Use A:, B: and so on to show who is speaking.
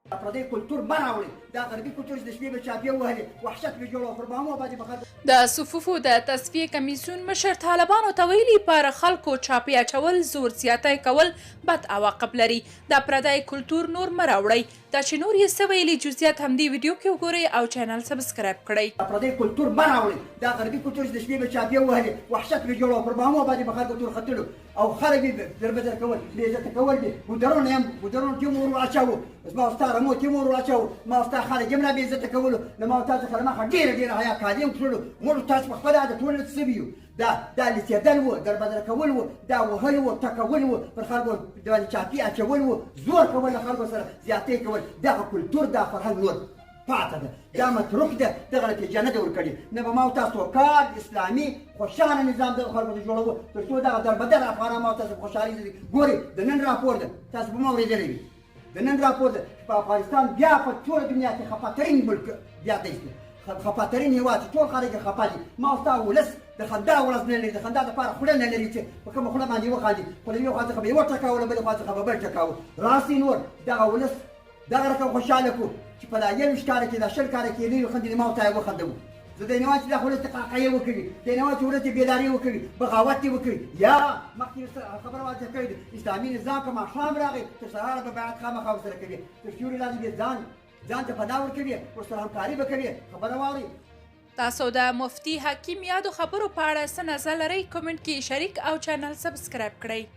A: پردی کلتور مه راوړئ دا غربي کلتور چې د شپې به چاپې ووهلې وحشت به جوړ او پر بامو باندې به
B: د صفوفو د تصفیې کمیسیون مشر طالبانو ته ویلي پر خلکو چاپې اچول زور زیاتی کول بد عواقب لري د پردی کلتور نور مه راوړئ دا چې نور یې څه ویلي جزئیات همدې ویډیو کې وګورئ او چینل سبسکرایب کړئ
A: پردی کلتور مه راوړئ دا غربي کلتور چې د شپې به چاپې ووهلې وحشت به جوړ او پر بامو باندې به خلکو تور ختلو او خلک یې دربدر کول بې عزته کول دي ګودرونه یم ګودرونه کې مو ور اچاوو زما ستا رمو کې مو ور اچاوو ما ستا خلک یې بې عزته کولو نه ما تاسو سره مخه ډېره حیا کالي وکړلو موږ تاسو په خپله عادت ټول څه ویو دا لیسېدل وو دربدره کول وو دا وهل وو ټکول وو پر خلکو باندې چاپې اچول وو زور کول له خلکو سره زیاتې کول دغه کلتور دا فرهنګ نور پاته ده دا متروک ده دغه نتیجه نه ده ورکړې نه به ما تاسو کار اسلامي خوشحاله نظام د خلکو ته جوړوو تر څو دغه دربدر افغانان ما تاسو خوشحالي ګورئ د نن راپور ده تاسو به ما اورېدلی وي د نن راپور ده په افغانستان بیا په ټوله دنیا کې خفاترین ملک بیا دی خفاترین هېواد چې ټول خلک یې خفا دي ما او ستا ولس د خندا ورځ نه لري د خندا دپاره خوله نه لري چې په کومه خوله باندې وخاندي خو له یوې خوا څخه به یوه ټکاوله بلې خوا څخه به بل ټکاوه راسئ نور دغه ولس دغه رقم خوشحاله کړو چې په دا 21 کاله کې دا 20 کاله کې نوي خندې ما ورته یې وخندوو زه د نواه چې دا ولس ته قاقعې وکړي د نواه چې ولس ته بیداري وکړي بغاوت یې وکړي یا مخکې خبره واضح کړې ده اسلامي نظام که ماښام راغی تر سهاره به بیعت خامخا ورسره کوي تر سیوري لاندې به ځان ته پناه ورکوي ورسره همکاري به کوي خبره واورئ
B: تاسو د مفتي حکیم یادو خبرو په اړه څه نظر لرئ کومنټ کې شریک او چینل سبسکرایب کړئ